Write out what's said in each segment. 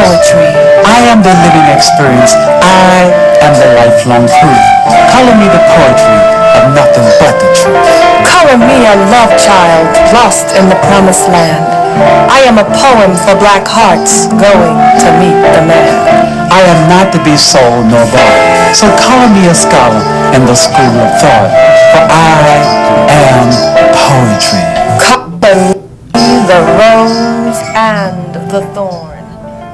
Poetry. I am the living experience. I am the lifelong proof. Color me the poetry of nothing but the truth. Color me a love child lost in the promised land. I am a poem for black hearts going to meet the man. I am not to be sold nor bought. So color me a scholar in the school of thought. For I am poetry. Color me the rose and the thorn.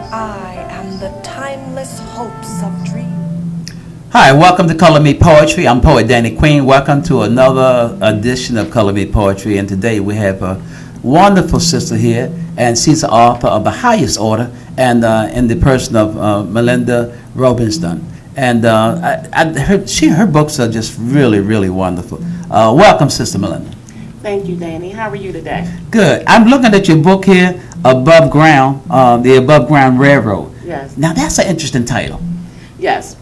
I am the timeless hopes of dreams. Hi, welcome to Color Me Poetry. I'm Poet Danny Queen. Welcome to another edition of Color Me Poetry. And today we have a wonderful sister here, and she's the author of the highest order, and in the person of Melinda Robertson. And I heard her books are just really, really wonderful. Welcome, Sister Melinda. Thank you, Danny. How are you today? Good. I'm looking at your book here, Above Ground, the Above Ground Railroad. Yes. Now that's an interesting title. Yes.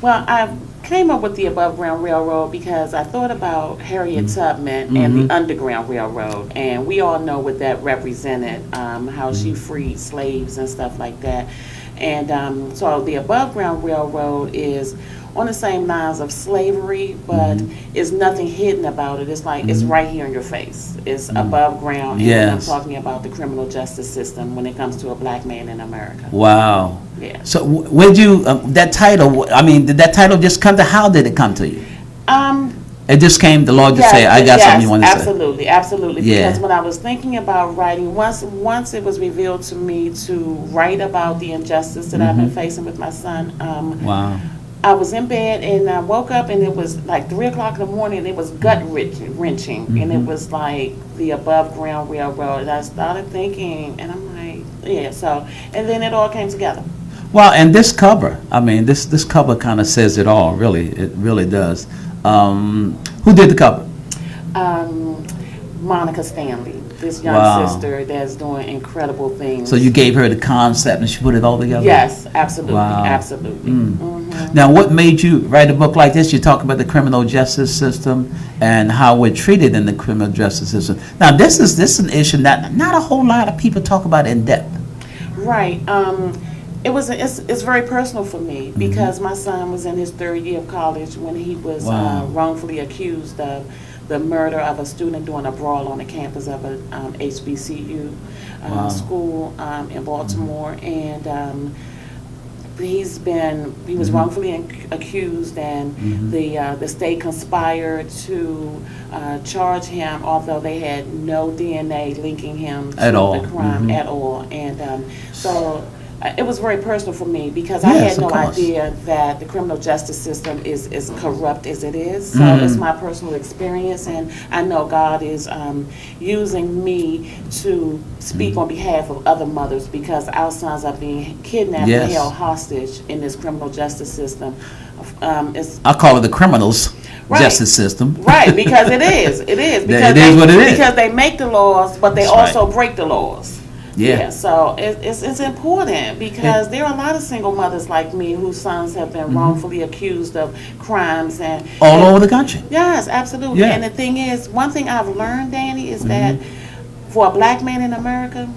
Well, I came up with the Above Ground Railroad because I thought about Harriet Tubman and the Underground Railroad, and we all know what that represented, how she freed slaves and stuff like that. And so the Above Ground Railroad is on the same lines of slavery, but there's nothing hidden about it. It's like it's right here in your face. It's above ground. And I'm talking about the criminal justice system when it comes to a black man in America. Wow. Yeah. So when you that title? I mean, did that title just come to? How did it come to you? It just came. The Lord just said, "I got something you want to say." Absolutely, absolutely. Yeah. Because when I was thinking about writing, once it was revealed to me to write about the injustice that I've been facing with my son. Wow. I was in bed and I woke up and it was like 3 o'clock in the morning. And it was gut wrenching, and it was like the Above Ground Railroad. And I started thinking, and I'm like, yeah. So, and then it all came together. Well, and this cover, I mean, this cover kind of says it all. Really, it really does. Who did the cover? Monica Stanley, this young sister that's doing incredible things. So you gave her the concept and she put it all together? Yes, absolutely, Wow. absolutely. Now, what made you write a book like this? You talk about the criminal justice system and how we're treated in the criminal justice system. Now, this is an issue that not a whole lot of people talk about in depth. Right. It's very personal for me because my son was in his third year of college when he was wrongfully accused of the murder of a student during a brawl on the campus of a HBCU school in Baltimore, and he was wrongfully accused, and the state conspired to charge him, although they had no DNA linking him to the crime at all, and so. It was very personal for me because I had no idea that the criminal justice system is as corrupt as it is. So it's my personal experience, and I know God is using me to speak on behalf of other mothers because our sons are being kidnapped and held hostage in this criminal justice system. I call it the criminals. Justice system. Right, because it is. It is. Because it is what it is. Because they make the laws, but they also break the laws. Yeah, so it's important because there are a lot of single mothers like me whose sons have been wrongfully accused of crimes and all over the country. Yes, absolutely. Yeah. And the thing is, one thing I've learned, Danny, is that for a black man in America,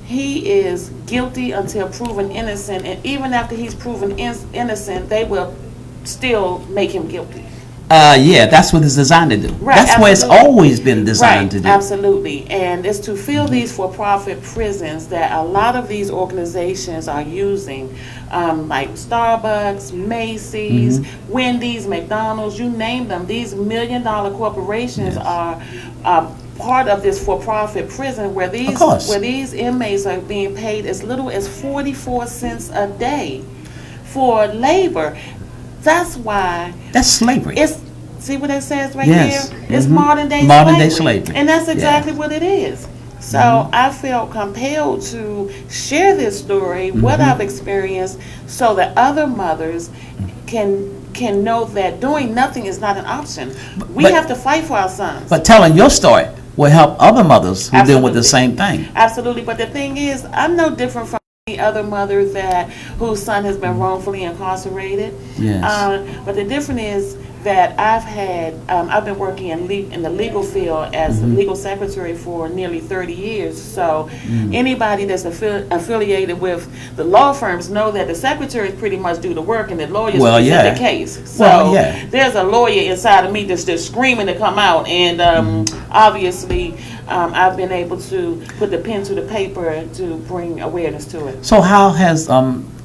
he is guilty until proven innocent, and even after he's proven innocent, they will still make him guilty. That's what it's designed to do. Right, that's what it's always been designed to do. Absolutely. And it's to fill these for-profit prisons that a lot of these organizations are using, like Starbucks, Macy's, Wendy's, McDonald's, you name them. These million-dollar corporations are part of this for-profit prison where these inmates are being paid as little as 44 cents a day for labor. That's why. That's slavery. See what it says right here? It's modern day slavery. And that's exactly what it is. So I felt compelled to share this story, what I've experienced, so that other mothers can know that doing nothing is not an option. We have to fight for our sons. But telling your story will help other mothers who deal with the same thing. Absolutely. But the thing is, I'm no different from the other mother whose son has been wrongfully incarcerated. Yes. But the difference is that I've been working in the legal field as a legal secretary for nearly 30 years. So anybody that's affiliated with the law firms know that the secretaries pretty much do the work and the lawyers present the case. So there's a lawyer inside of me that's just screaming to come out, and obviously I've been able to put the pen to the paper to bring awareness to it. So how has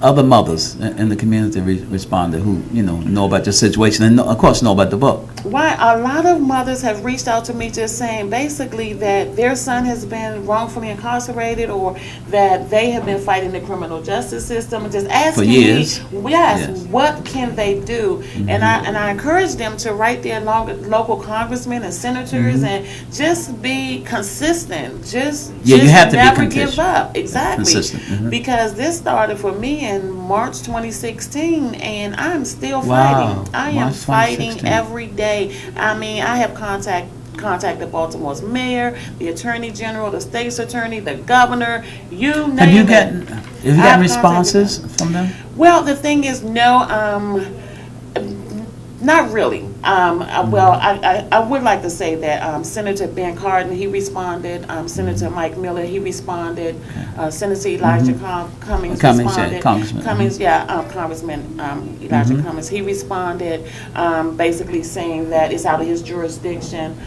other mothers in the community responded who know about your situation and of course know about the book? Why, a lot of mothers have reached out to me just saying basically that their son has been wrongfully incarcerated, or that they have been fighting the criminal justice system, and just asking for years. me, what can they do? And I encourage them to write their local congressmen and senators and just be consistent. Just you have to never be give up. Exactly. Consistent. Because this started for me in March 2016, and I'm still fighting. I am fighting every day. I mean, I have contacted Baltimore's mayor, the attorney general, the state's attorney, the governor, you name it. Have you gotten responses from them? Well, the thing is, no, not really. Well, I would like to say that Senator Ben Cardin, he responded. Senator Mike Miller, he responded. Senator Elijah Cummings responded. Congressman. Congressman Elijah Cummings, he responded, basically saying that it's out of his jurisdiction.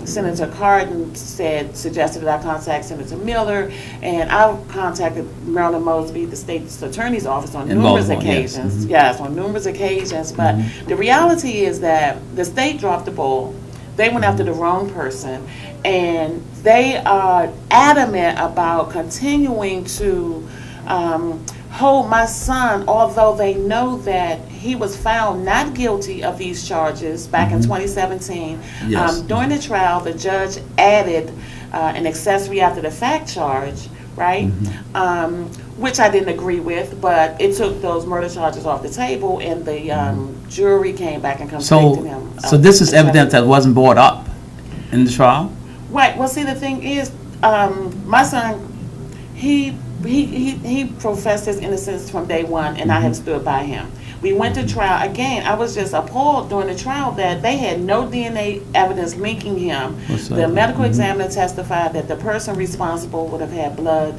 Senator Cardin suggested that I contact Senator Miller, and I've contacted Marilyn Mosby, the state's attorney's office, on numerous occasions. Yes, on numerous occasions. But the reality is that the state dropped the ball. They went after the wrong person, and they are adamant about continuing to hold my son, although they know that he was found not guilty of these charges back in 2017. During the trial, the judge added an accessory after the fact charge, right? Which I didn't agree with, but it took those murder charges off the table, and the jury came back and convicted him. So this is evidence that wasn't brought up in the trial? Right. Well, see, the thing is, my son, he professed his innocence from day one, and I have stood by him. We went to trial. Again, I was just appalled during the trial that they had no DNA evidence linking him. The medical examiner testified that the person responsible would have had blood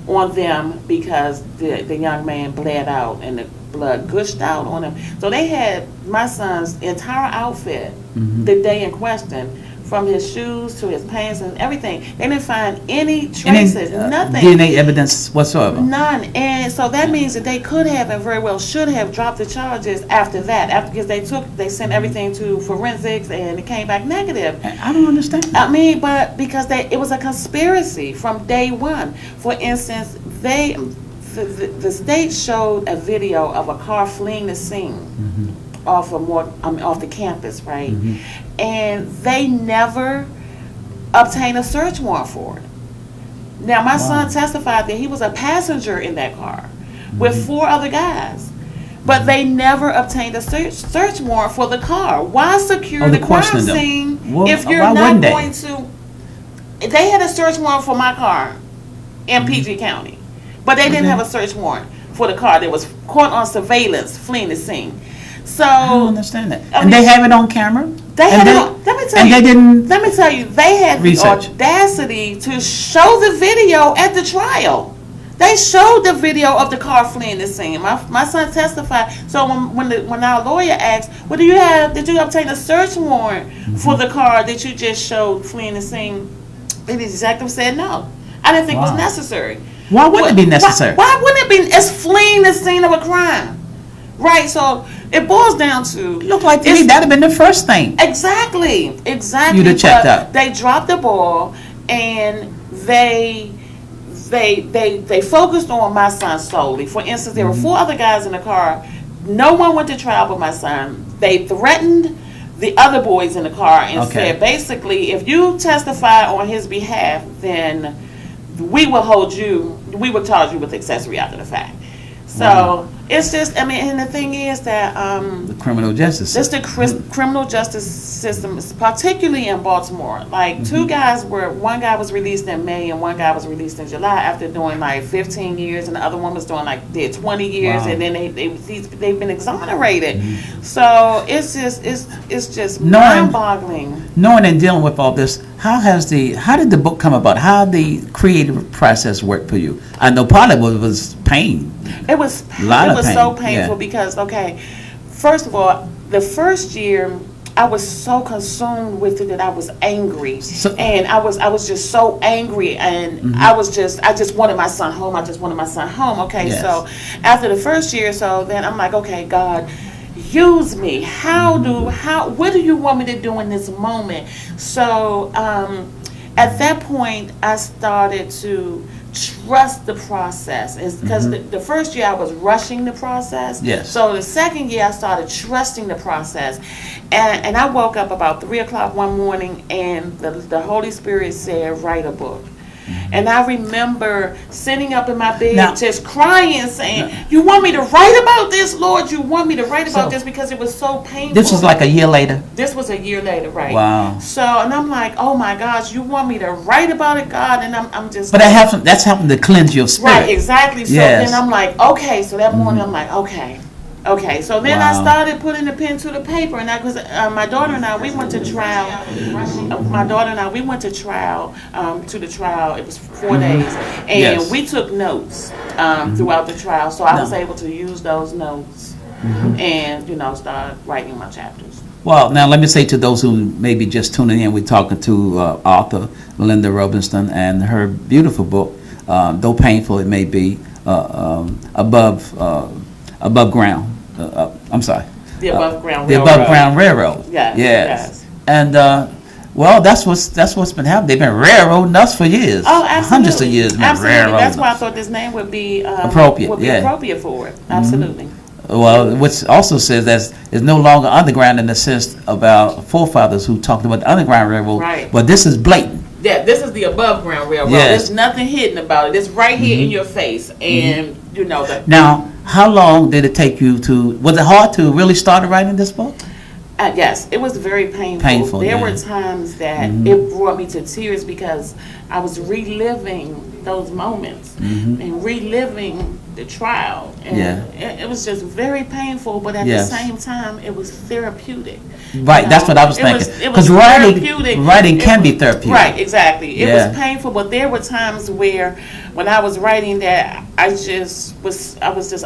on them because the young man bled out and the blood gushed out on him. So they had my son's entire outfit the day in question, from his shoes to his pants and everything. They didn't find any traces, nothing. DNA evidence whatsoever? None. And so that means that they could have and very well should have dropped the charges after that, because they sent everything to forensics and it came back negative. I don't understand. I mean, but because it was a conspiracy from day one. For instance, the state showed a video of a car fleeing the scene off the campus, right? And they never obtained a search warrant for it. Now, my son testified that he was a passenger in that car with 4 other guys, but they never obtained a search warrant for the car. Why secure the crime scene if you're not going to? They had a search warrant for my car in PG County, but they didn't have a search warrant for the car that was caught on surveillance fleeing the scene. So I don't understand that. And they have it on camera? They had it on. Let me tell you, they had the audacity to show the video at the trial. They showed the video of the car fleeing the scene. My son testified. So when our lawyer asked, "Well, did you obtain a search warrant for the car that you just showed fleeing the scene?" The detective said no. I didn't think it was necessary. Why wouldn't it be necessary? Why wouldn't it be? It's fleeing the scene of a crime. Right, so it boils down to look like to me that'd have been the first thing. Exactly. You'd have checked out. They dropped the ball, and they focused on my son solely. For instance, there were 4 other guys in the car. No one went to trial but my son. They threatened the other boys in the car and said, basically, if you testify on his behalf, then we will charge you with accessory after the fact. So It's just, I mean, and the thing is that The criminal justice just system. the criminal justice system, particularly in Baltimore. Like two guys one guy was released in May and one guy was released in July after doing like 15 years, and the other one was doing like did 20 years, Wow. and then they've been exonerated. So it's just Knowing- mind-boggling. Knowing and dealing with all this, how did the book come about? How the creative process worked for you? I know part of it was pain. It was Lot of so pain, painful yeah. because, okay, first of all, the first year I was so consumed with it that I was angry, and I was just so angry, and I just wanted my son home. Okay, Yes. so after the first year, so then I'm like, okay, God, use me. What do you want me to do in this moment? So at that point, I started to trust the process. It's because the first year I was rushing the process. Yes. So the second year I started trusting the process, and I woke up about 3:00 one morning, and the Holy Spirit said, write a book. And I remember sitting up in my bed, Now- just crying, saying, "You want me to write about this, Lord? You want me to write about this?" Because it was so painful. This was like a year later. This was a year later, right? Wow. So, and I'm like, "Oh my gosh, you want me to write about it, God?" And I'm just. But that's helping to cleanse your spirit. Right, exactly. So Yes. then I'm like, okay. So that morning I'm like, okay. So then I Wow. started putting the pen to the paper, and because my daughter and I, we went to trial. We went to trial, to the trial. It was 4 days, and Yes. we took notes throughout the trial. So I was able to use those notes and start writing my chapters. Well, now let me say to those who may be just tuning in, we're talking to author Melinda Robertson and her beautiful book, though painful it may be, above ground. I'm sorry. The Above Ground The Railroad. Above Ground Railroad. Yes. And well, that's what's been happening. They've been railroading us for years. Oh, absolutely. Hundreds of years. Been Absolutely. railroading That's why I us. thought this name would be Appropriate, yeah. appropriate for it. Absolutely. Well, which also says that it's no longer underground in the sense of our forefathers who talked about the Underground Railroad. Right. But this is blatant. Yeah, this is the Above Ground Railroad. Yes. There's nothing hidden about it. It's right here in your face, and that. Now, how long did it take you to? Was it hard to really start writing this book? Yes, it was very painful. Painful, There yeah. were times that it brought me to tears because I was reliving those moments and reliving the trial. And it was just very painful, but at Yes. the same time, it was therapeutic. Right, that's what I was thinking. It was Because therapeutic. writing can be It was- therapeutic. Right, exactly. It Yeah. was painful, but there were times where, when I was writing that, I was just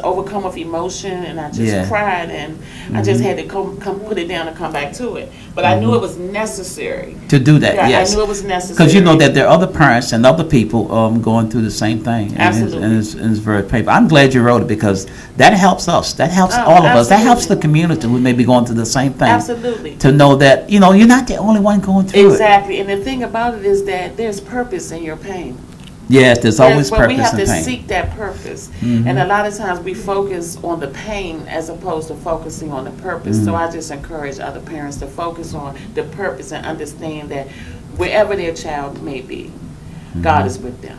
overcome with emotion, and I just cried, and I just had to come put it down and come back to it. But I knew it was necessary. To do that, Yeah, yes. I knew it was necessary. Because you know that there are other parents and other people going through the same thing. Absolutely. And it's very painful. I'm glad you wrote it because that helps us. That helps Oh, all of us. That helps the absolutely. community who may be going through the same thing. Absolutely. To know that, you're not the only one going through it. Exactly. And the thing about it is that there's purpose in your pain. Yes, there's always But we purpose have in to pain. seek that purpose. And a lot of times we focus on the pain as opposed to focusing on the purpose. So I just encourage other parents to focus on the purpose and understand that wherever their child may be, God is with them.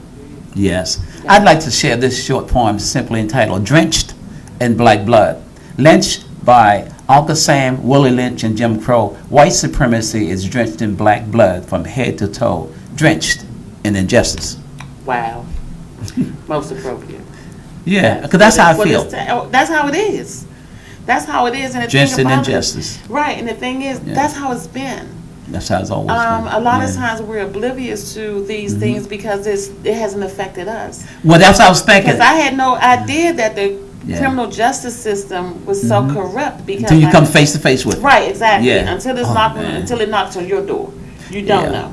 Yes. I'd like to share this short poem simply entitled Drenched in Black Blood. Lynched by Uncle Sam, Willie Lynch, and Jim Crow, white supremacy is drenched in black blood from head to toe, drenched in injustice. Wow. Most appropriate. Yeah, because that's how I feel. That's how it is. That's how it is. And the Drenched thing in about injustice. Right. And the thing is, that's how it's been. That's how it's always been. A lot of Yeah. times we're oblivious to these things because it hasn't affected us. Well, that's what I was thinking. Because I had no idea that the Yeah. criminal justice system was so corrupt. Because Until you come face to face with it. right, exactly. Yeah. Until it's Man. until it knocks on your door, you don't Yeah. know.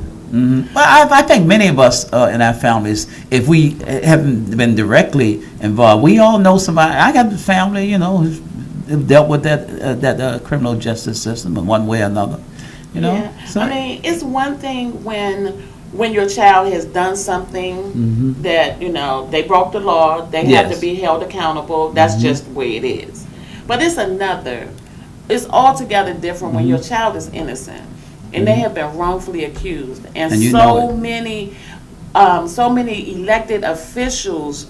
Well, I think many of us in our families, if we haven't been directly involved, we all know somebody. I got a family, who's dealt with that criminal justice system in one way or another. Yeah. So, I mean, it's one thing when your child has done something that, they broke the law, they have Yes. to be held accountable. That's just the way it is. But it's altogether different when your child is innocent and they have been wrongfully accused. And you know it. so many elected officials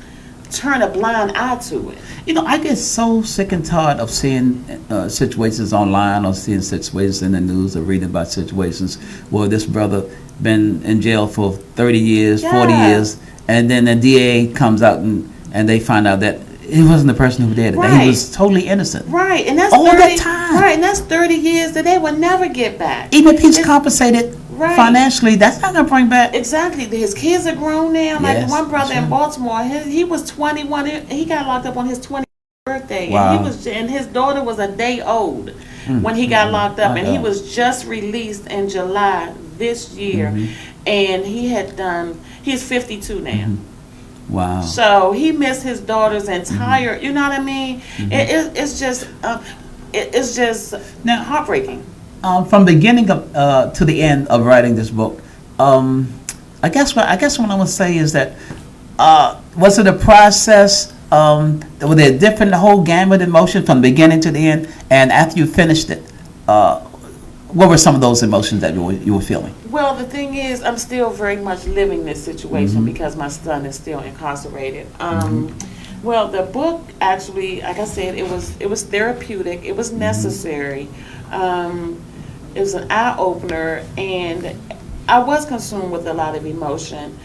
turn a blind eye to it. You know, I get so sick and tired of seeing situations online or seeing situations in the news or reading about situations where this brother been in jail for 30 years, 40 years, and then the DA comes out and they find out that he wasn't the person who did it. That he was totally innocent. Right, and that's all 30, that time. Right, and that's 30 years that they will never get back. Even if he's compensated financially, that's not gonna bring back. Exactly. His kids are grown now. Like Yes, one brother that's in right. Baltimore, he was 21. He got locked up on his 20th birthday, Wow. and his daughter was a day old when he got locked up, and he was just released in July this year, and he's 52 now. Wow. So he missed his daughter's entire. You know what I mean? It's just Now, heartbreaking. From beginning of to the end of writing this book, I guess what I would say is that was it a process? Was there different the whole gamut of emotions from the beginning to the end? And after you finished it, what were some of those emotions that you were feeling? Well, the thing is, I'm still very much living this situation because my son is still incarcerated. Well, the book actually, like I said, it was therapeutic. It was necessary. It was an eye opener, and I was consumed with a lot of emotion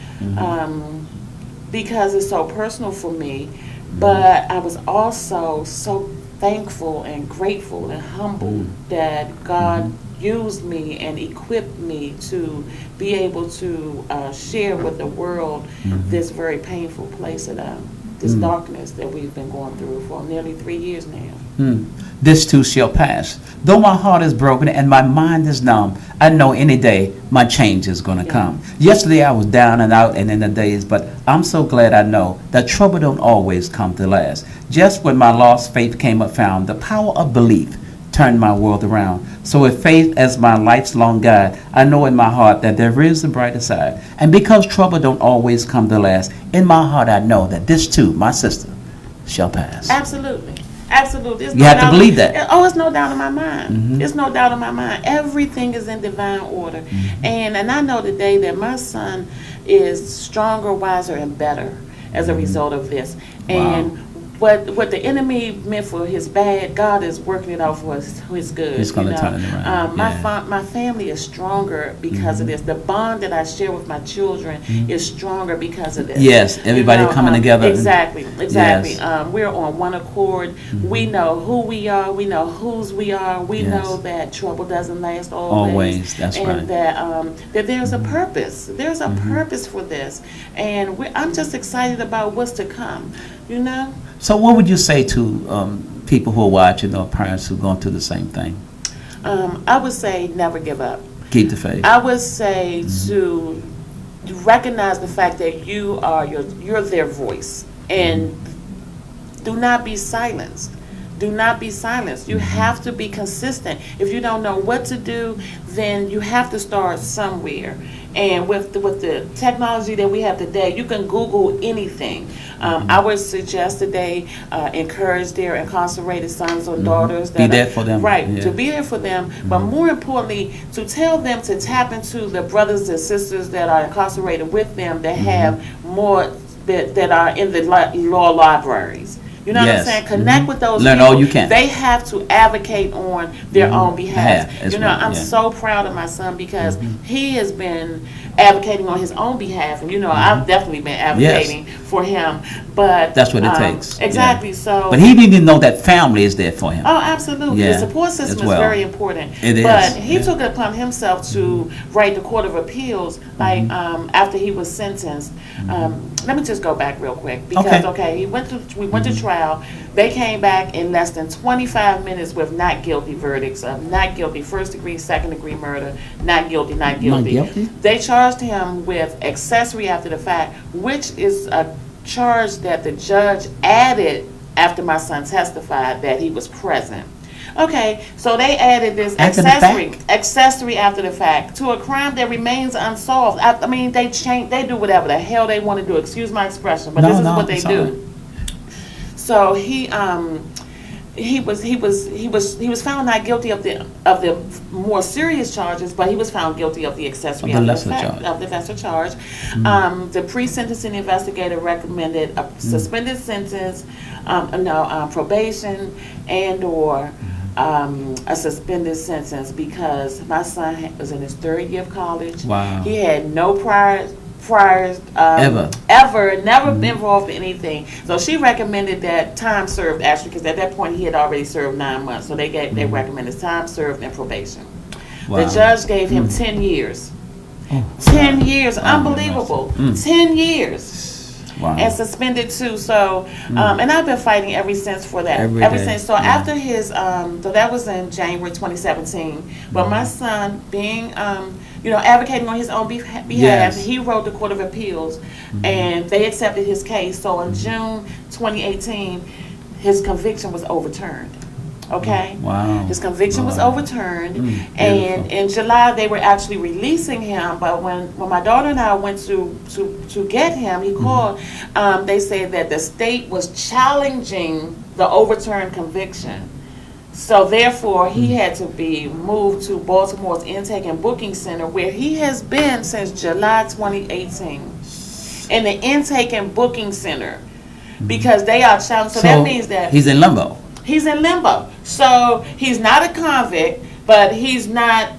because it's so personal for me. But I was also so thankful and grateful and humbled that God used me and equipped me to be able to share with the world this very painful place that this darkness that we've been going through for nearly 3 years now. This too shall pass. Though my heart is broken and my mind is numb, I know any day my change is going to come. Yesterday I was down and out and in the days, but I'm so glad I know that trouble don't always come to last. Just when my lost faith came up found, the power of belief turned my world around. So with faith as my life's long guide, I know in my heart that there is a brighter side. And because trouble don't always come to last, in my heart I know that this too, my sister, shall pass. Absolutely. Absolutely. You have to believe that. Oh, it's no doubt in my mind. It's no doubt in my mind. Everything is in divine order. And I know today that my son is stronger, wiser, and better as a result of this. And what the enemy meant for his bad, God is working it out for his good. He's going to turn it around. My family is stronger because of this. The bond that I share with my children is stronger because of this. Yes, everybody coming together. Exactly. Yes. We're on one accord. We know who we are. We know whose we are. We know that trouble doesn't last always. That's and right. And that there's a purpose. There's a purpose for this. And I'm just excited about what's to come, you know? So what would you say to people who are watching or parents who are going through the same thing? I would say never give up. Keep the faith. I would say to recognize the fact that you're their voice, and do not be silenced. Do not be silenced. You have to be consistent. If you don't know what to do, then you have to start somewhere. And with the technology that we have today, you can Google anything. I would suggest today encourage their incarcerated sons or daughters. Be there for them. Right, to be there for them. But more importantly, to tell them to tap into the brothers and sisters that are incarcerated with them that have more, that are in the law libraries. You know what I'm saying? Connect with those Learn people. all you can. They have to advocate on their own behalf. You know, I'm yeah. so proud of my son because he has been advocating on his own behalf. And, you know, I've definitely been advocating for him. But that's what it takes. Exactly. Yeah. So, but he didn't even know that family is there for him. Oh, absolutely. Yeah, the support system is very important. It is. But he took it upon himself to write the Court of Appeals, like after he was sentenced. Let me just go back real quick because we went to trial. They came back in less than 25 minutes with not guilty verdicts of not guilty, first degree, second degree murder, not guilty, not guilty. Not guilty? They charged him with accessory after the fact, which is a charge that the judge added after my son testified that he was present. Okay, so they added this accessory after the fact to a crime that remains unsolved. I mean, they do whatever the hell they want to do. Excuse my expression, but this is what they do. So he, he was found not guilty of the more serious charges, but he was found guilty of the accessory Of the lesser charge. of the lesser charge. The pre-sentencing investigator recommended a suspended sentence, probation, and or a suspended sentence because my son was in his third year of college. Wow. He had no priors never been involved in anything. So she recommended that time served, actually, because at that point he had already served 9 months. So they recommended time served and probation. Wow. The judge gave him 10 years. 10 years, unbelievable. 10 years. Wow. And suspended too. So, and I've been fighting ever since for that. Ever since. So after his, so that was in January 2017. But my son, being, advocating on his own behalf, Yes. he wrote the Court of Appeals, and they accepted his case. So in June 2018, his conviction was overturned. Okay. Wow. His conviction was overturned, and beautiful. in July they were actually releasing him. But when my daughter and I went to get him, he called. They said that the state was challenging the overturned conviction, so therefore he had to be moved to Baltimore's Intake and Booking Center, where he has been since July 2018, in the Intake and Booking Center, because they are challenged. So that means that he's in limbo. He's in limbo. So he's not a convict, but he's not,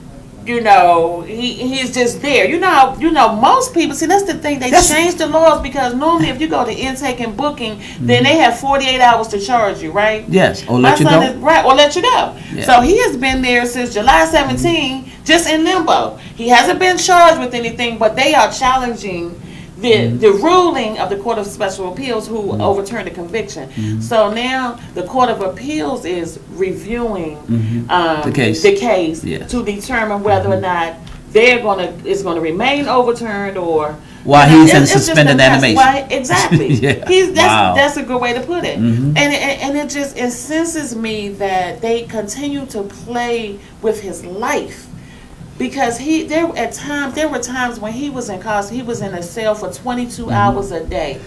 he's just there. Most people, see, that's the thing. They changed the laws because normally if you go to intake and booking, then they have 48 hours to charge you, right? Yes, or let you go. Right, or let you go. Yeah. So he has been there since July 17, just in limbo. He hasn't been charged with anything, but they are challenging the ruling of the Court of Special Appeals, who overturned the conviction. So now the Court of Appeals is reviewing the case, yes, to determine whether or not it's going to remain overturned, or while he's in suspended animation. Why, exactly. Yeah. That's a good way to put it. And it just incenses me that they continue to play with his life. Because there were times when he was in custody, he was in a cell for 22 hours a day,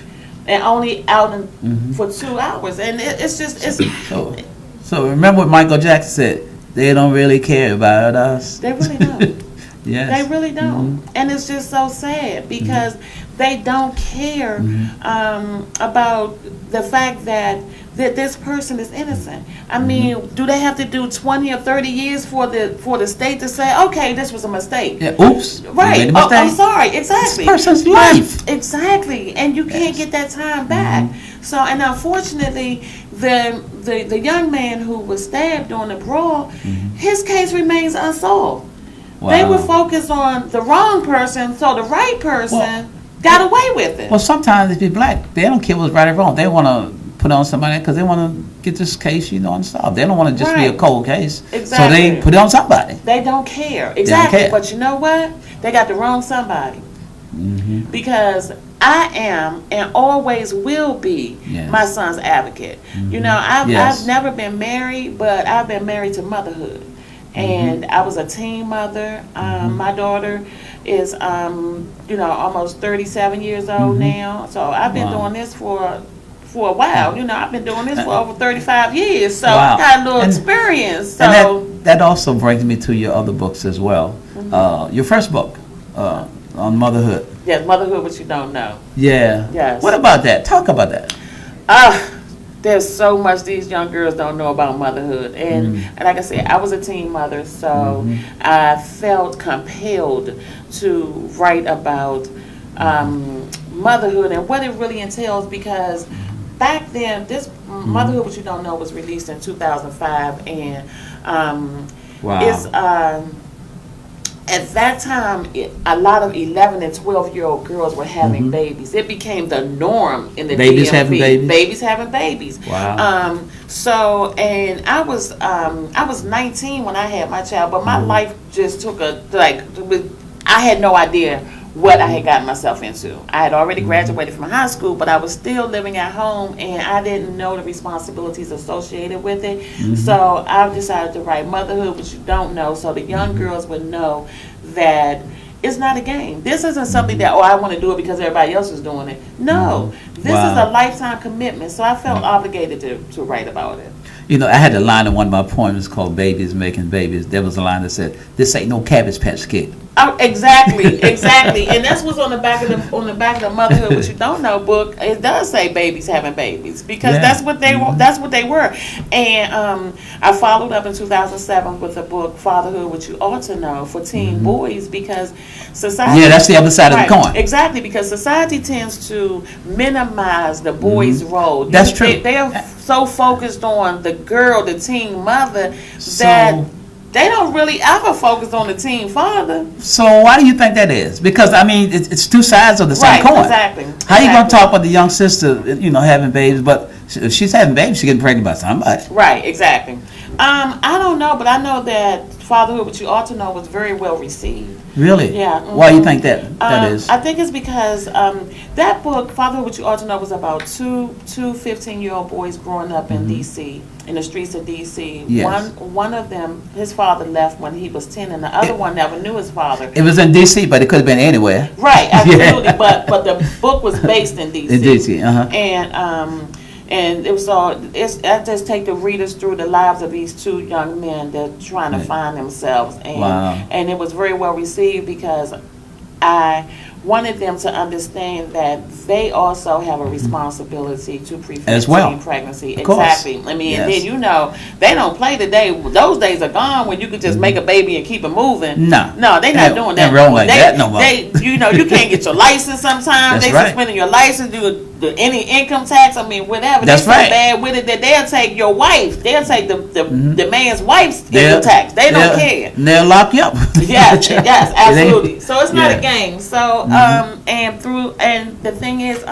and only out for 2 hours, and it's just. So remember what Michael Jackson said: they don't really care about us. They really don't. Yes. They really don't, and it's just so sad because they don't care about the fact that this person is innocent. I mean, do they have to do 20 or 30 years for the state to say, okay, this was a mistake? Yeah. Oops. Right. Oh, I'm sorry. Exactly. This person's life. Exactly. And you can't get that time back. So, and unfortunately, the young man who was stabbed during the brawl, his case remains unsolved. Wow. They were focused on the wrong person, so the right person got away with it. Well, sometimes if you're black, they don't care what's right or wrong. They want to put on somebody because they want to get this case, unsolved. They don't want to just be a cold case. Exactly. So they put it on somebody. They don't care. Exactly. Don't care. But you know what? They got the wrong somebody. Because I am and always will be my son's advocate. I've never been married, but I've been married to motherhood. And I was a teen mother. My daughter is, almost 37 years old now. So I've been doing this for a while. I've been doing this for over 35 years. So I got a little experience. So and that also brings me to your other books as well. Your first book on motherhood. Yes, Motherhood, What You Don't Know. Yeah. Yes. What about that? Talk about that. There's so much these young girls don't know about motherhood. And like I said, I was a teen mother, so I felt compelled to write about motherhood and what it really entails, because back then, this Motherhood, What You Don't Know was released in 2005, and it's at that time, a lot of 11 and 12-year-old girls were having babies. It became the norm in the babies DMV. having babies. Babies having babies. Wow. So, and I was 19 when I had my child, but my life just took I had no idea what I had gotten myself into. I had already graduated from high school, but I was still living at home, and I didn't know the responsibilities associated with it. So I decided to write Motherhood, What You Don't Know, so the young girls would know that it's not a game. This isn't something that, I want to do it because everybody else is doing it. No, this is a lifetime commitment, so I felt obligated to write about it. You know, I had a line in one of my poems called "Babies Making Babies." There was a line that said, "This ain't no Cabbage Patch Kid." Oh, exactly, exactly, and that's what's on the back of the Motherhood What You Don't Know book. It does say babies having babies because that's what they that's what they were. And I followed up in 2007 with the book Fatherhood What You Ought to Know for teen boys because society. Yeah, that's the other side of the coin. Exactly, because society tends to minimize the boy's role. That's true. They are so focused on the girl, the teen mother, that they don't really ever focus on the teen father. So why do you think that is? Because I mean, it's two sides of the same coin. Exactly. How you gonna talk about the young sister, you know, having babies, but if she's having babies, she's getting pregnant by somebody. Right. Exactly. I don't know, but I know that Fatherhood What You Ought to Know was very well received. Really? Yeah. Why do you think that is? I think it's because that book, Fatherhood What You Ought to Know, was about two 15-year-old boys growing up in D.C., in the streets of D.C. Yes. One of them, his father left when he was 10, and the other one never knew his father. It was in D.C., but it could have been anywhere. Right, absolutely. But the book was based in D.C. In D.C., And it was I just take the readers through the lives of these two young men that trying to find themselves, and it was very well received because I wanted them to understand that they also have a responsibility to prevent teen pregnancy. Exactly. I mean, and then they don't play today. Those days are gone when you could just make a baby and keep it moving. No, they're not doing that. No more. You can't get your license sometimes. They suspending your license, do any income tax. I mean, whatever. That's right. Bad with it that they'll take your wife. They'll take the man's wife's income tax. They don't care. They'll lock you up. Yes, absolutely. So it's not a game. So and the thing is,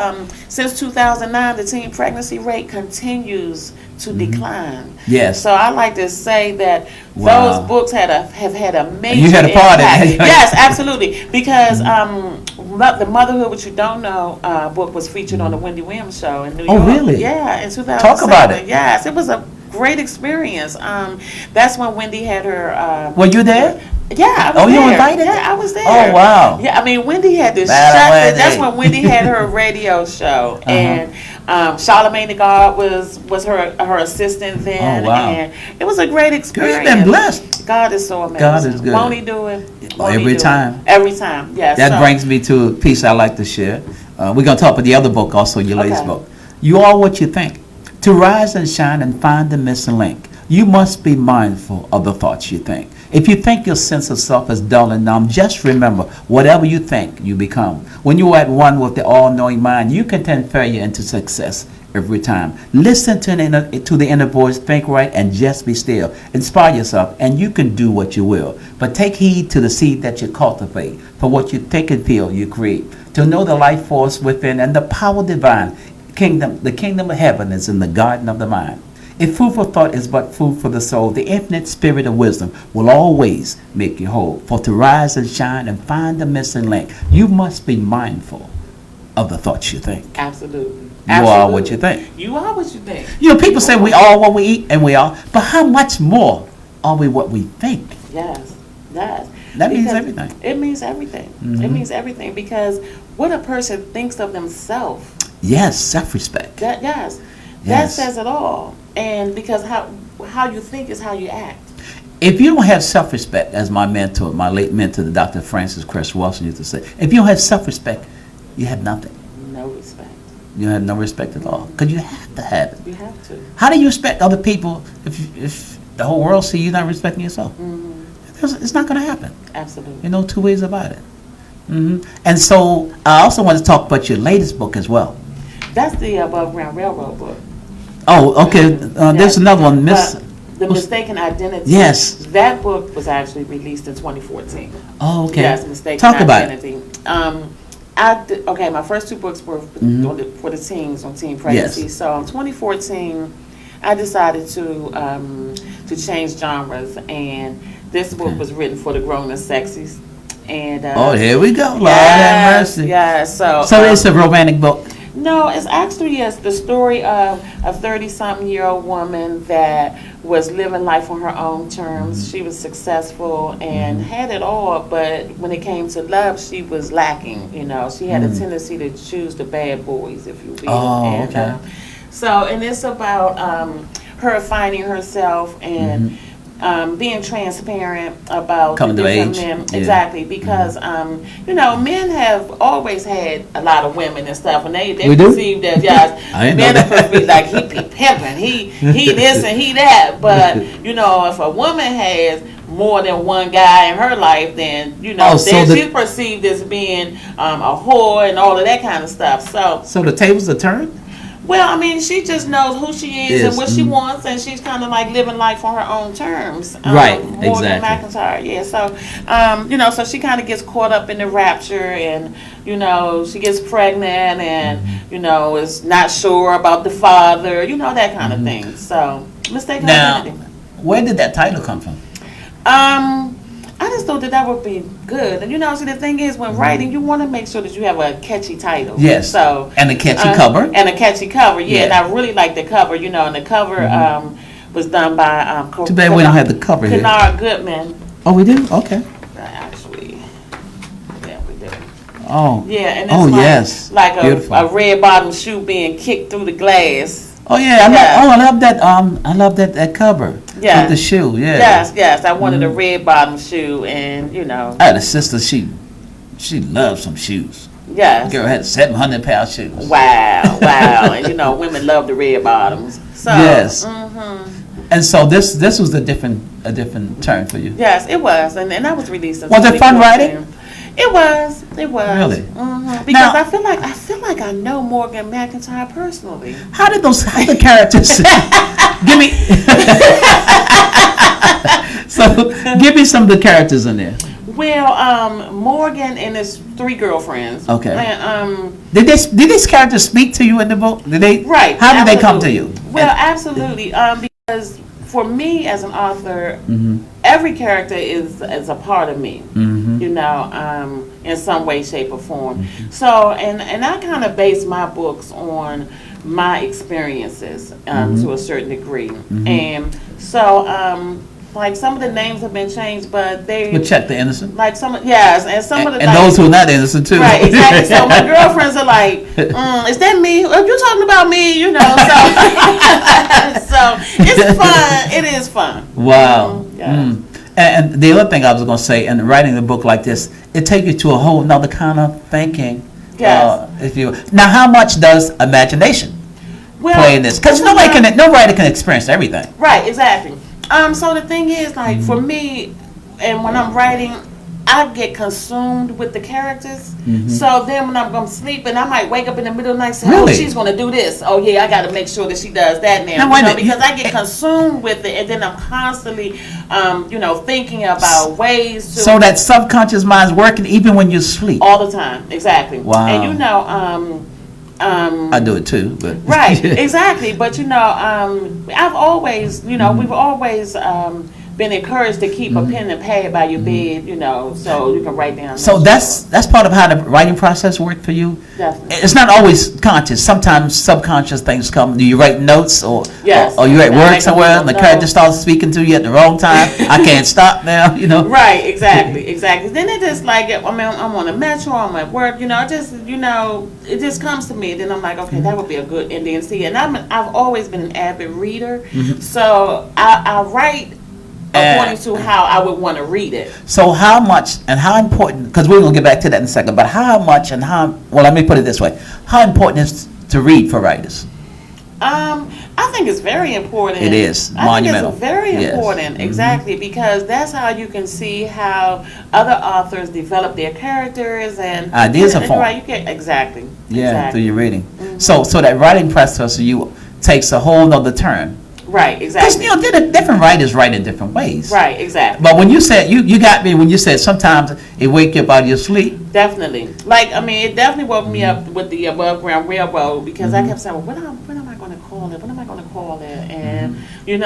since 2009, the teen pregnancy rate continues to decline. Yes. So I like to say that those books have had a major you had a part impact. in it. Yes, absolutely. Because the Motherhood What You Don't Know book was featured on the Wendy Williams show in New York. Oh, really? Yeah, in 2007. Talk about it. Yes, it was a great experience. That's when Wendy had her. Were you there? Yeah, I was there. You invited? Yeah, I was there. Oh, wow. Yeah, I mean, Wendy had this that's when Wendy had her radio show. And Charlamagne the God was her assistant then. Oh, wow. And it was a great experience. You've been blessed. God is so amazing. God is good. Won't He do it? Every time. Every time, yes. That brings me to a piece I like to share. We're going to talk about the other book also, your latest book. You are what you think. To rise and shine and find the missing link, you must be mindful of the thoughts you think. If you think your sense of self is dull and numb, just remember, whatever you think, you become. When you are at one with the all-knowing mind, you can turn failure into success every time. Listen to the inner voice, think right, and just be still. Inspire yourself, and you can do what you will. But take heed to the seed that you cultivate. For what you think and feel, you create. To know the life force within and the power divine, the kingdom of heaven is in the garden of the mind. If food for thought is but food for the soul, the infinite spirit of wisdom will always make you whole. For to rise and shine and find the missing link, you must be mindful of the thoughts you think. Absolutely. You are what you think. You are what you think. You know, people say we are what we eat, and we are. But how much more are we what we think? Yes. That means everything. It means everything. It means everything because what a person thinks of themselves. Yes, self-respect. That says it all. And because how you think is how you act. If you don't have self-respect, as my mentor, my late mentor, the Dr. Francis Cress Wilson used to say, if you don't have self-respect, you have nothing. No respect. You have no respect at all. Because you have to have it. You have to. How do you respect other people if the whole world see you not respecting yourself? It's not going to happen. Absolutely. You know, two ways about it. And so I also want to talk about your latest book as well. That's the Above Ground Railroad book. Oh, okay. There's another one, The Mistaken Identity. Yes. That book was actually released in 2014. Oh, okay. Yes, Mistaken Talk Identity. About it. My first two books were for the teens on teen pregnancy. Yes. So in 2014, I decided to change genres, and this book was written for the grown and sexies. And here we go. Lord have mercy. Yeah. So it's a romantic book. No, it's actually the story of a 30-something-year-old woman that was living life on her own terms. She was successful and had it all, but when it came to love, she was lacking. You know, she had a tendency to choose the bad boys, if you will. Oh, okay. And it's about her finding herself and being transparent about Coming the to different age. men. Yeah. Exactly, because men have always had a lot of women and stuff, and they We do? perceive that I didn't know men are that. supposed to be like he be pimping, he this and he that. But if a woman has more than one guy in her life, then Oh, so then the- she's perceived as being a whore and all of that kind of stuff. So the tables are turned? Well, I mean, she just knows who she is Yes, and what she wants, and she's kind of like living life on her own terms. Right, More than exactly. McIntyre, yeah. So, so she kind of gets caught up in the rapture, and she gets pregnant, and is not sure about the father, that kind of thing. So, mistaken Now, identity. where did that title come from? I just thought that would be good. And see, the thing is, when writing, you want to make sure that you have a catchy title. Yes. So And a catchy cover. And a catchy cover, yeah. Yeah. And I really like the cover. And the cover was done by Too bad we don't have the cover here. Kennard Goodman. Oh, we do? Okay. Actually, yeah, we do. Oh. Yeah, and it's Oh, like, yes. like Beautiful. a red bottom shoe being kicked through the glass. Oh yeah, Yeah. I love that. I love that cover. Yeah. With the shoe. Yeah. Yes. I wanted a red bottom shoe, and I had a sister. She loved some shoes. yes. Girl had 700-pound shoes. Wow. And women love the red bottoms. So Yes. And so this was a different turn for you. yes, it was, and that was released. In Was it fun 2014. writing? It was. Really? Because Now- I feel like I know Morgan McIntyre personally. How the characters give me so give me some of the characters in there. Well, Morgan and his 3 girlfriends. Okay. And, Did these characters speak to you in the book? Did they? right. How did they come to absolutely. you? Well, absolutely. Because for me as an author, Mm-hmm. every character is a part of me. Mm-hmm. In some way, shape, or form. So, and I kind of base my books on my experiences to a certain degree. And so, like some of the names have been changed, but they But check the innocent. like some yes, and some of the And like, those who are not innocent too. right, exactly. So my girlfriends are like, "Is that me? Are you talking about me?" So, so it's fun. It is fun. Wow. Yes. And the other thing I was going to say, in writing a book like this, it takes you to a whole nother kind of thinking. Yes. Now, how much does imagination Well, play in this? Because no writer can experience everything. right, exactly. So the thing is, like for me, and when I'm writing, I get consumed with the characters. So then when I'm going to sleep, and I might wake up in the middle of the night and say, Really? "Oh, she's going to do this. Oh yeah, I got to make sure that she does that now." Now, wait a minute. Because I get consumed with it, and then I'm constantly, thinking about ways to. So that subconscious mind's working even when you sleep. all the time, exactly. Wow. And I do it too, but right, exactly. But I've always, we've always been encouraged to keep a pen and pad by your bed, so you can write down. So notes. that's part of how the writing process worked for you. Definitely. It's not always conscious. Sometimes subconscious things come. Do you write notes or Yes. or you at I work make a somewhere little and the note. character starts speaking to you at the wrong time? I can't stop now. Right, exactly. Then it just like, I'm on a metro, I'm at work, it just comes to me. Then I'm like, okay, that would be a good ending. See, and I've always been an avid reader, so I write according to how I would want to read it. So how much and how important? Because we're gonna get back to that in a second. But how much and how? Well, let me put it this way: how important is to read for writers? I think it's very important. It is I monumental. think it's very Yes. important, exactly, because that's how you can see how other authors develop their characters and Ideas are formed. Right, you can exactly. Yeah, exactly. through your reading. So that writing process for you takes a whole nother turn. Right, Because exactly. different writers write in different ways. Right, exactly. But when you said you got me when you said sometimes it wake you up out of your sleep. Definitely. It definitely woke me up with the Above Ground Railroad because I kept saying, well, what am I going to call it? What am I going to call it? And, then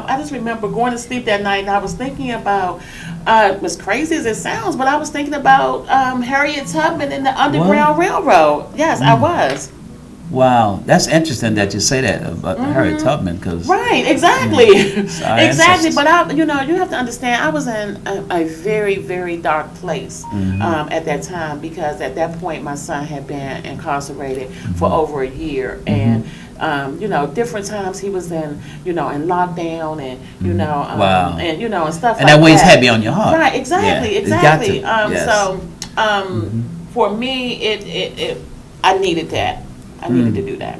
I just remember going to sleep that night and I was thinking about, as crazy as it sounds, but I was thinking about Harriet Tubman and the Underground Railroad. Yes, I was. Wow, that's interesting that you say that about Harriet Tubman, because Right, exactly, our exactly. ancestors. But you have to understand, I was in a very, very dark place at that time, because at that point my son had been incarcerated for over a year, and different times he was in lockdown, and Wow. and stuff And like that weighs that. heavy on your heart. Right, exactly, Yeah, it's got to. exactly. Yes. So for me, I needed that. I needed to do that.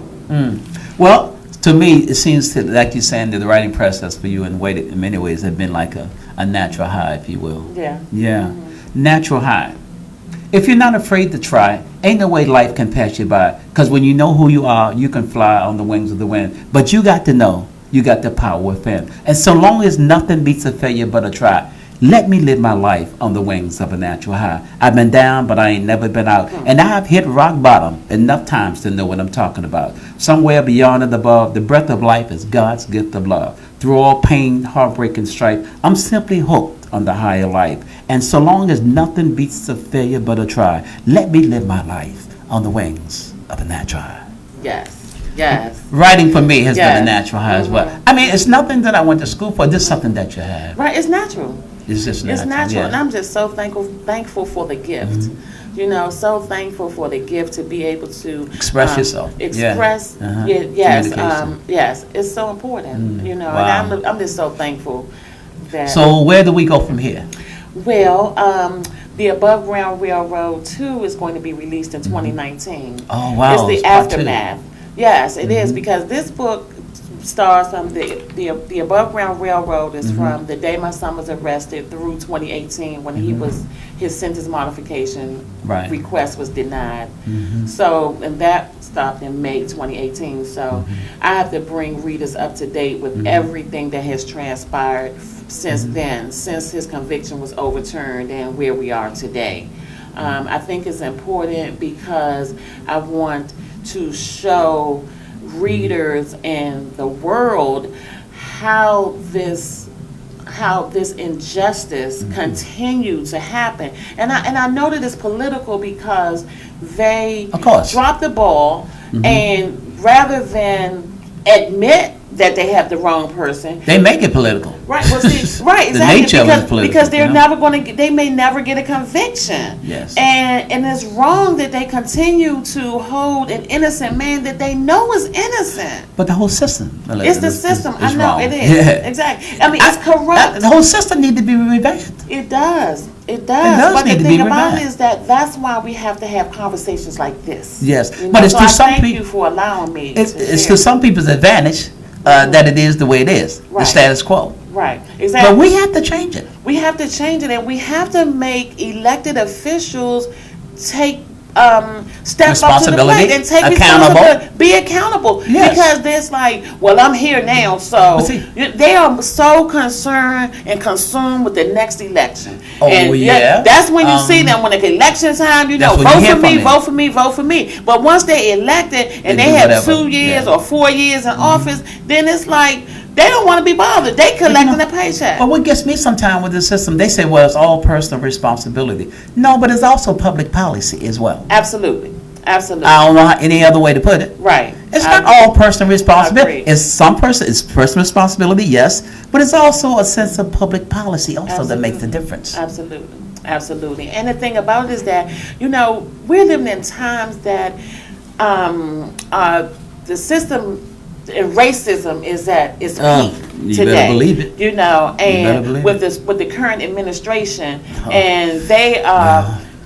Well, to me, it seems to, like you're saying, that the writing process for you in many ways have been like a natural high, if you will. Yeah. Yeah. Natural high. If you're not afraid to try, ain't no way life can pass you by. Because when you know who you are, you can fly on the wings of the wind. But you got to know you got the power within. And so long as nothing beats a failure but a try, let me live my life on the wings of a natural high. I've been down, but I ain't never been out. And I've hit rock bottom enough times to know what I'm talking about. Somewhere beyond and above, the breath of life is God's gift of love. Through all pain, heartbreak, and strife, I'm simply hooked on the higher life. And so long as nothing beats a failure but a try, let me live my life on the wings of a natural high. Yes. Yes. Writing for me has been Yes. a natural high as well. I mean, it's nothing that I went to school for. This is something that you have. Right. It's natural. It's just natural. It's natural, yeah. and I'm just so thankful for the gift. So thankful for the gift to be able to Express yourself. Express, Yeah. yes, Communication. yes. It's so important, Wow. and I'm just so thankful that. So where do we go from here? Well, the Above Ground Railroad 2 is going to be released in 2019. Oh, wow. It's the part two. aftermath. Yes, it is, because this book stars from the Above Ground Railroad is from the day my son was arrested through 2018, when his sentence modification Right. request was denied. So, and that stopped in May 2018. So I have to bring readers up to date with everything that has transpired since then, since his conviction was overturned, and where we are today. I think it's important because I want to show readers and the world how this injustice continued to happen, and I know that it's political because they Of course. dropped the ball, and rather than admit that they have the wrong person, They make it political. right? Well, see, right, The exactly, nature of it is political, because they're you know? never going to they may never get a conviction. Yes. And it's wrong that they continue to hold an innocent man that they know is innocent. But the whole system. Melinda, It's the system. I know wrong. it is. Yeah. Exactly. I mean, it's corrupt. The whole system need to be revamped. It does. It does does. But need the to thing be about it revived. is that's why we have to have conversations like this. Yes. You But know? it's So to I some thank people. you for allowing me. It's share. to some people's advantage that it is the way it is, the Right. status quo. Right. Exactly. But we have to change it. We have to change it, and we have to make elected officials take step up to the Responsibility, plate and take accountable. responsibility, be accountable. Yes. Because there's like, well, I'm here now, so But see- they are so concerned and consumed with the next election. Oh, and yeah. that's when you see them when it's election time. That's when vote you hear for me, from them. vote for me, vote for me. But once they elected and They they do have whatever. 2 years Yeah. or 4 years in office, then it's like they don't want to be bothered. They collecting a paycheck. But what gets me sometimes with the system, they say, well, it's all personal responsibility. No, but it's also public policy as well. Absolutely. Absolutely. I don't know any other way to put it. Right. It's I not all personal responsibility. agree. It's personal responsibility, yes, but it's also a sense of public policy also that makes the difference. Absolutely. Absolutely. And the thing about it is that, we're living in times that the system and racism is at its peak You today. better believe it. And better believe with the current administration, and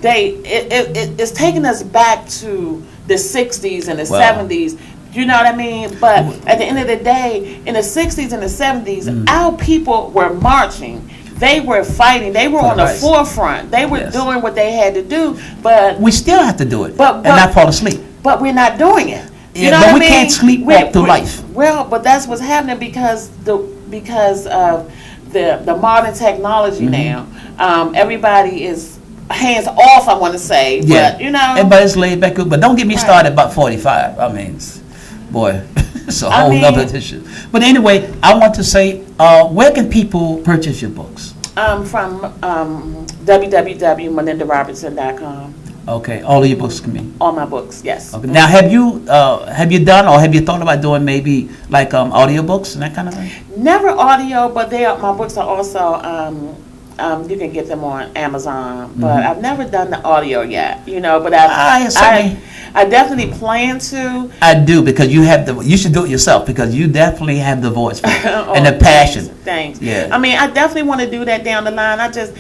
it's taking us back to the 60s and the Wow. 70s. You know what I mean? But at the end of the day, in the 60s and the 70s, our people were marching. They were fighting. They were For on the the rights. forefront. They were Yes. doing what they had to do. But We still have to do it But- and not fall asleep. we're not doing it. You Yeah, know but what we I mean? can't sleepwalk through life. Well, but that's what's happening because of the modern technology Mm-hmm. now. Everybody is hands off, I want to say. Yeah, But everybody's laid back. But don't get me Right. started about 45. I mean, boy, it's a I whole mean- nother issue. But anyway, I want to say, where can people purchase your books? from www.melindarobertson.com. Okay, all of your books can be. All my books, yes. Okay. Now, have you done or have you thought about doing maybe like audiobooks and that kind of thing? Never audio, but my books are also you can get them on Amazon, but I've never done the audio yet. But I definitely plan to. I do, because you should do it yourself, because you definitely have the voice for it and the passion. Thanks. Yeah. I mean, I definitely want to do that down the line. I just,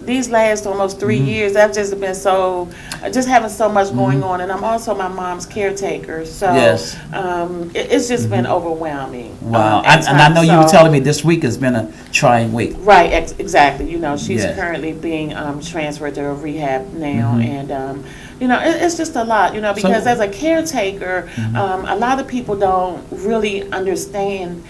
these last almost 3 years, I've just been just having so much going on, and I'm also my mom's caretaker, so yes. It's just been overwhelming. Wow. And I know you were telling me this week has been a trying week. Right, exactly. She's currently being transferred to a rehab now, and it's just a lot, because as a caretaker, a lot of people don't really understand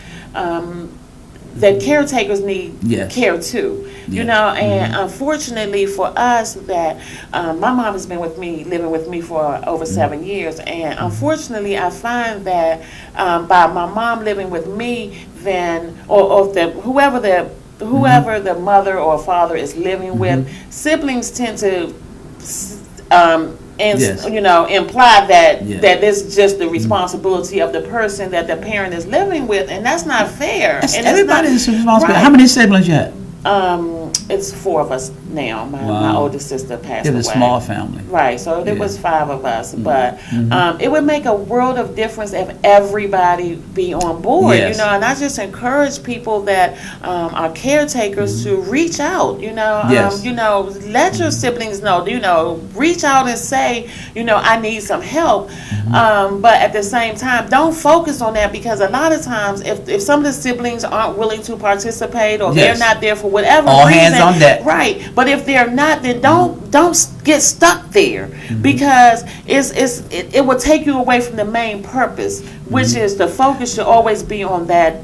that caretakers need care too, and unfortunately for us, that my mom has been living with me for over 7 years, and unfortunately I find that by my mom living with me, then or whoever the mother or father is living with, siblings tend to imply that this is just the responsibility of the person that the parent is living with, and that's not fair. And everybody's responsible. Right. How many siblings you have? It's 4 of us now. My oldest sister passed away. It's a small family. Right, so there was 5 of us, but it would make a world of difference if everybody be on board, Yes. and I just encourage people that are caretakers to reach out, Yes. let your siblings know, reach out and say, I need some help, but at the same time, don't focus on that, because a lot of times if some of the siblings aren't willing to participate, or they're not there for whatever all reason, hands on deck. right? But if they're not, then don't get stuck there, because it will take you away from the main purpose, which is the focus should always be on that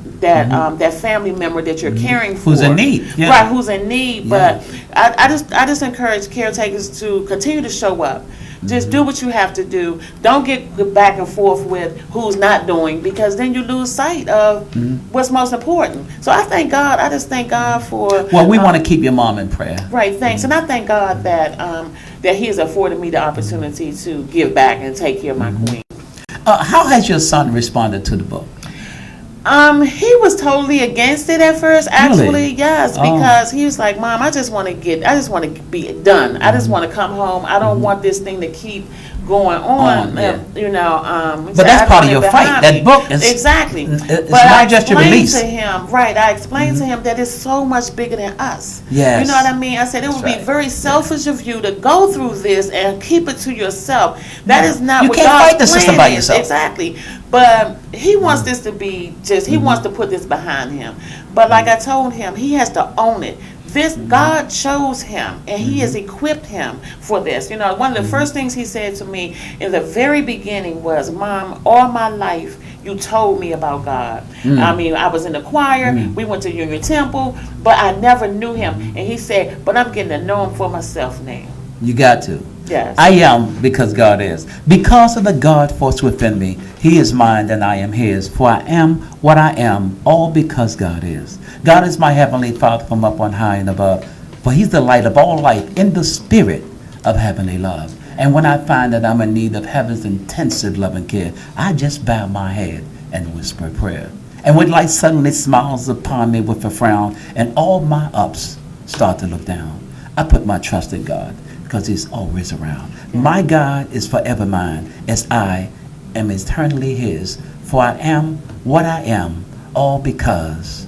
family member that you're caring for, who's in need, right? Who's in need. But I just encourage caretakers to continue to show up. Just do what you have to do. Don't get back and forth with who's not doing, because then you lose sight of what's most important. So I thank God. I just thank God for. Well, we want to keep your mom in prayer. Right. Thanks, and I thank God that He has afforded me the opportunity to give back and take care of my queen. How has your son responded to the book? He was totally against it at first. Actually, Really? yes, because he was like, "Mom, I just want to be done. I just want to come home. I don't want this thing to keep going on." But that's part of your fight. That book is exactly. It's but not just your release. To him, right? I explained to him that it's so much bigger than us. Yes. You know what I mean? I said it would be very selfish of you to go through this and keep it to yourself. That is not. You what can't God's fight the system plan by is. yourself. Exactly. But he wants this to be he wants to put this behind him. But like I told him, he has to own it. This God chose him, and He has equipped him for this. One of the first things he said to me in the very beginning was, "Mom, all my life you told me about God. I mean, I was in the choir, we went to Union Temple, but I never knew Him." And he said, "But I'm getting to know Him for myself now." You got to. Yes. I am because God is. Because of the God force within me, He is mine and I am His. For I am what I am, all because God is. God is my heavenly Father from up on high and above. For He's the light of all life in the spirit of heavenly love. And when I find that I'm in need of heaven's intensive love and care, I just bow my head and whisper a prayer. And when light suddenly smiles upon me with a frown, and all my ups start to look down, I put my trust in God, because He's always around. My God is forever mine, as I am eternally His. For I am what I am, all because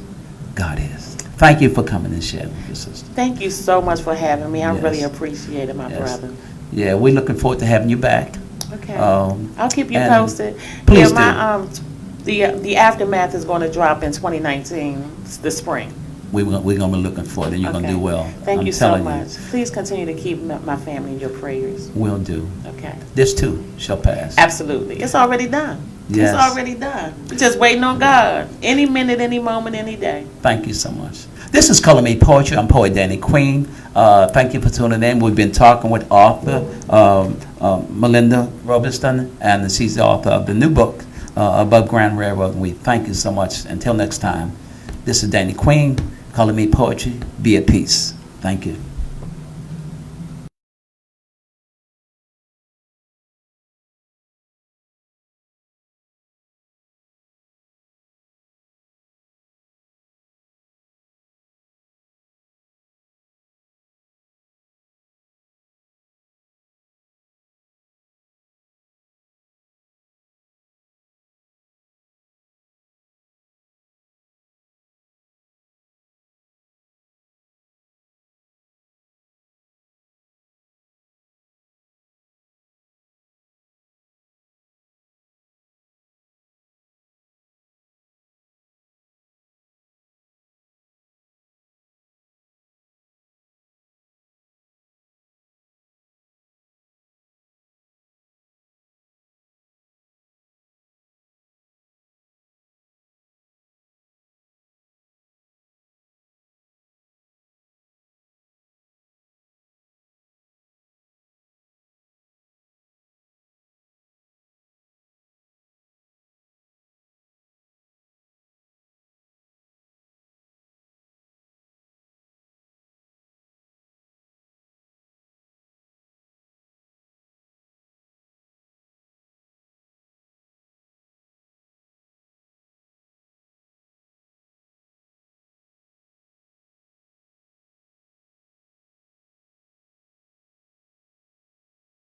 God is. Thank you for coming and sharing with your sister. Thank you so much for having me. I Yes. really appreciate it, my brother. Yeah, we're looking forward to having you back. Okay. I'll keep you and posted. please The aftermath is going to drop in 2019, the spring. We're going to be looking for it, and you're going to do well. Thank I'm you so telling much. Please continue to keep my family in your prayers. We'll do. Okay. This too shall pass. Absolutely. It's already done. Yes. It's already done. We're just waiting on God. Any minute, any moment, any day. Thank you so much. This is Color Me Poetry. I'm Poet Danny Queen. Thank you for tuning in. We've been talking with author Melinda Robertson, and she's the author of the new book, Above Grand Railroad. And we thank you so much. Until next time, this is Danny Queen. Color Me Poetry. Be at peace. Thank you.